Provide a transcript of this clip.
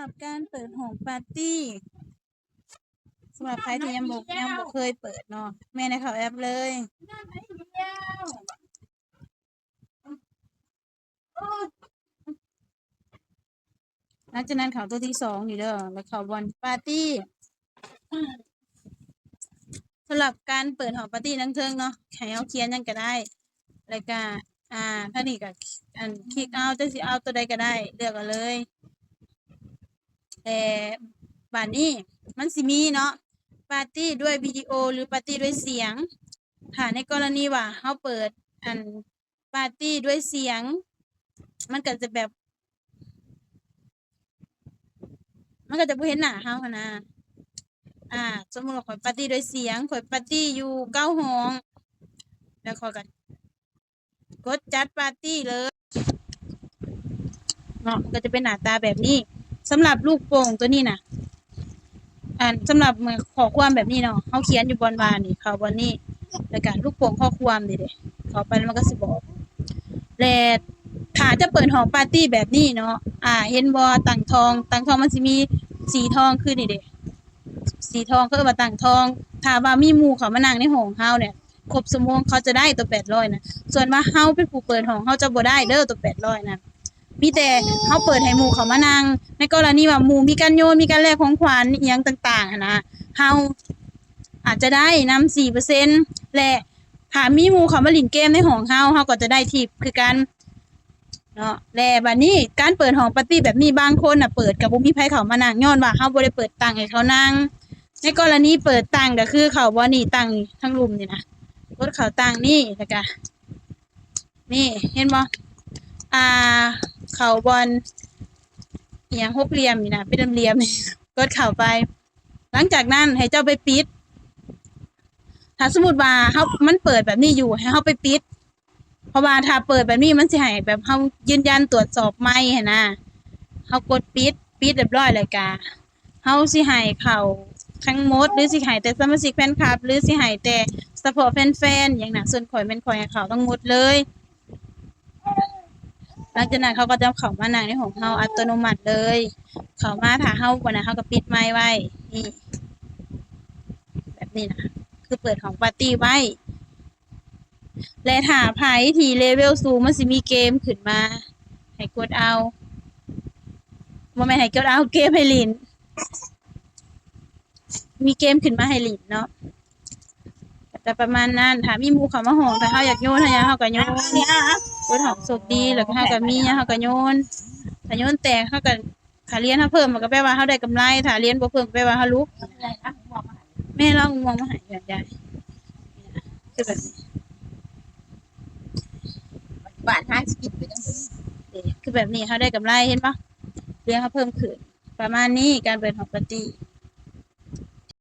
รับการเปิดห้องปาร์ตี้สำหรับใครที่ยังบ่เคยเปิดเนาะแม่ในเขาแอปเลยหลังจากนั้นเขาตัวที่สองอยู่เด้อแล้วเขาวันปาร์ตี้สำหรับการเปิดห้องปาร์ตี้นั่งเทิงเนาะให้เอาเขียนยังก็ได้แล้วก็ถ้านี่ก็คลิกเอาจะสิเอาตัวใดก็ได้เลือกเอาเลยแต่บัดนี้มันสิมีเนาะปาร์ตี้ด้วยวิดีโอหรือปาร์ตี้ด้วยเสียงถ้าในกรณีว่าเฮาเปิดปาร์ตี้ด้วยเสียงมันก็จะแบบมันก็จะบ่เห็นหน้าเฮาหั้นนะสมมุติว่าข้อยปาร์ตี้ด้วยเสียงข้อยปาร์ตี้อยู่9ห้องแล้วข้อยก็กดจัดปาร์ตี้เลยเนาะก็จะเป็นหน้าตาแบบนี้สำหรับลูกโป่งตัวนี้น่ะสำหรับข้อความแบบนี้เนาะเฮาเขียนอยู่บนว่านี่เข้าบนนี้แล้วก็ลูกโป่งข้อความนี่เด้เข้าไปแล้วมันก็สิบอกและถ้าจะเปิดห้องปาร์ตี้แบบนี้เนาะเห็นบ่ตั้งทองมันสิมีสีทองคือนี่เด้สีทองเขาเอิ้นว่าตั้งทองถ้าว่ามีหมู่เขามานั่งในห้องเฮาเนี่ยครบชั่วโมงเขาจะได้ตัว800น่ะส่วนว่าเฮาเป็นผู้เปิดห้องเฮาจะบ่ได้เด้อตัว800น่ะมีแต่เฮาเปิดให้หมู่เขามานั่งในกรณีว่าหมู่มีการโยนมีการแลกของขวัญอิหยังต่างๆหั้นนะเฮาอาจจะได้นำ 4% และถ้ามีหมู่เขามาเล่นเกมในห้องเฮาก็จะได้ทิปคือกันเนาะและบัดนี้การเปิดห้องปาร์ตี้แบบนี้บางคนน่ะเปิดก็บ่มีไผเข้ามานั่งย้อนว่าเฮาบ่ได้เปิดตั้งให้เขานั่งในกรณีเปิดตั้งก็คือเขาบ่นี่ตั้งทั้งรุมนี่นะกดเข้าตั้งนี่แล้วก็นี่เห็นบ่เขาบอลอิหยังหกเหลี่ยมนี่นะเป็นเหลี่ยมๆนี่กดเข้าไปหลังจากนั้นให้เจ้าไปปิดถ้าสมมุติว่ามันเปิดแบบนี้อยู่ให้เฮาไปปิดเพราะว่าถ้าเปิดแบบนี้มันสิให้แบบเฮายืนยันตรวจสอบใหม่หั้นนะเฮากดปิดเรียบร้อยแล้วก็เฮาสิให้เข้าทั้งหมดหรือสิให้แต่สมาชิกแฟนคลับหรือสิให้แต่เฉพาะแฟนๆหยังน่ะส่วนข้อยแม่นข้อยให้เข้าทั้งหมดเลยหลังจากนั้นเขาก็จะเข้ามานั่งในห้องเฮาอัตโนมัติเลยเข้ามาถ้าเฮาบ่น่ะเฮาก็ปิดไมค์ไว้นี่แบบนี้นะคือเปิดห้องปาร์ตี้ไว้และถ้าไผที่เลเวลสูงมันสิมีเกมขึ้นมาให้กดเอาบ่แม่นให้กดเอาเกมให้เล่นมีเกมขึ้นมาให้เล่นเนาะก็ประมาณนั้นถ้ามีหมู่เข้ามาห้องถ้าเฮาอยากโยนเฮาก็โยนกดห้องโชคดีแล้วก็เฮาก็มีหยังเฮาก็โยนถ้าโยนแตกเฮาก็ถ้าเหรียญเฮาเพิ่มมันก็แปลว่าเฮาได้กำไรถ้าเหรียญบ่เพิ่มแปลว่าเฮาลุกแม่เรามองมาให้ใหญ่ๆคือแบบนี้บ้าน5ชีวิตไปจังซี่คือแบบนี้เฮาได้กำไรเห็นบ่เหรียญเฮาเพิ่มขึ้นประมาณนี้การเปิดห้องปาร์ตี้